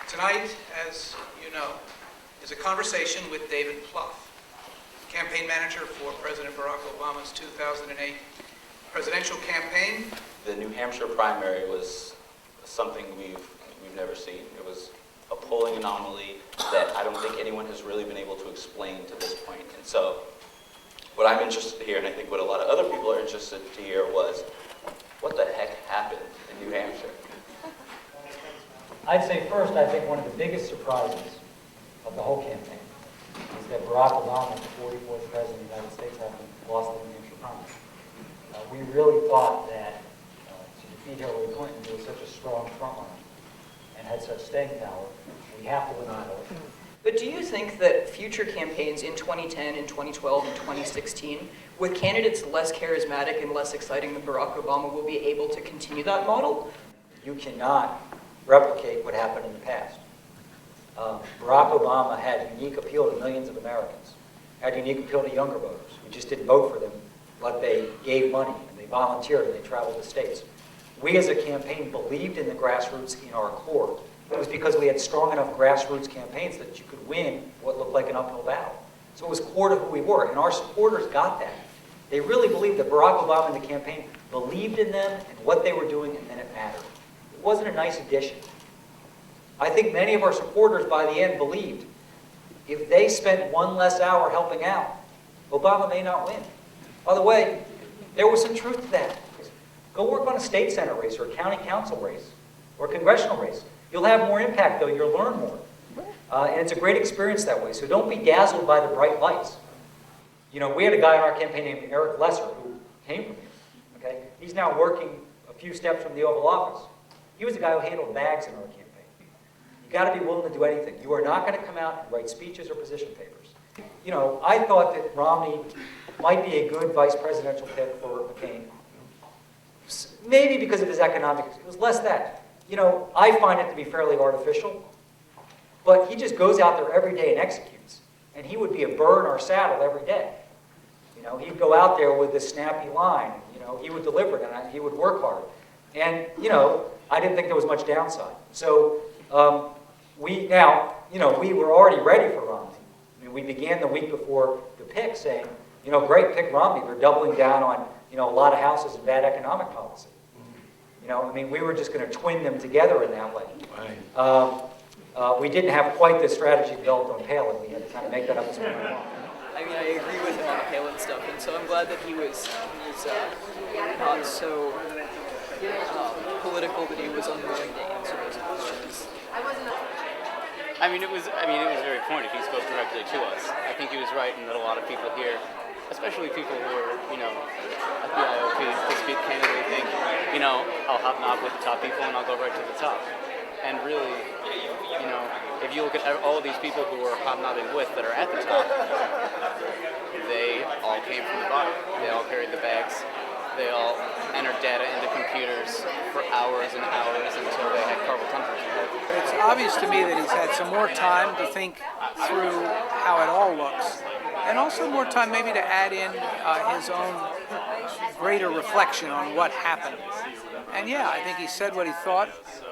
Tonight, as you know, is a conversation with David Plouffe, campaign manager for President Barack Obama's 2008 presidential campaign. The New Hampshire primary was something we've never seen. It was a polling anomaly that I don't think anyone has really been able to explain to this point. And so what I'm interested to hear, and I think what a lot of other people are interested to hear, was what the heck happened in New Hampshire? I'd say first, I think one of the biggest surprises of the whole campaign is that Barack Obama, the 44th President of the United States, having lost the New Hampshire primary. We really thought that to defeat Hillary Clinton, who was such a strong frontrunner and had such staying power, we have to win Iowa. But do you think that future campaigns in 2010, in 2012, and 2016, with candidates less charismatic and less exciting than Barack Obama, will be able to continue that model? You cannot replicate what happened in the past. Barack Obama had unique appeal to millions of Americans, had unique appeal to younger voters who just didn't vote for them, but they gave money, and they volunteered, and they traveled to states. We as a campaign believed in the grassroots in our core. It was because we had strong enough grassroots campaigns that you could win what looked like an uphill battle. So it was core to who we were, and our supporters got that. They really believed that Barack Obama and the campaign believed in them and what they were doing, and then it mattered. It wasn't a nice addition. I think many of our supporters by the end believed if they spent one less hour helping out, Obama may not win. By the way, there was some truth to that. Go work on a state senate race or a county council race or a congressional race. You'll have more impact, though. You'll learn more. And it's a great experience that way. So don't be dazzled by the bright lights. You know, we had a guy in our campaign named Eric Lesser who came from here. Okay? He's now working a few steps from the Oval Office. He was the guy who handled bags in our campaign. You got to be willing to do anything. You are not going to come out and write speeches or position papers. You know, I thought that Romney might be a good vice presidential pick for McCain. Maybe because of his economics. It was less that. You know, I find it to be fairly artificial. But he just goes out there every day and executes. And he would be a burr in our saddle every day. You know, he'd go out there with this snappy line. You know, he would deliver it, and he would work hard. And, you know, I didn't think there was much downside. So we were already ready for Romney. I mean, we began the week before the pick saying, you know, great, pick Romney. They're doubling down on, you know, a lot of houses and bad economic policy. You know, I mean, we were just going to twin them together in that way. Right. We didn't have quite the strategy developed on Palin. We had to kind of make that up as we went along. I mean, I agree with him on the Palin stuff, and so I'm glad that he was not so political that he was unwilling to answer those questions. I mean, it was very pointed. He spoke directly to us. I think he was right in that a lot of people here, especially people who are, you know, at the IOP, they speak candidly, think, you know, I'll hobnob with the top people and I'll go right to the top. And really, you know, if you look at all of these people who are hobnobbing with that are at the top, they all came from the bottom. They all carried the bags. They all entered data into computers for hours and hours until they had carpal tunnel. It's obvious to me that he's had some more time to think through how it all looks, and also more time maybe to add in his own greater reflection on what happened. And yeah, I think he said what he thought,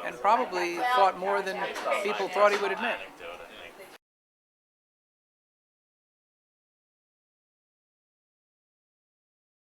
and probably thought more than people thought he would admit.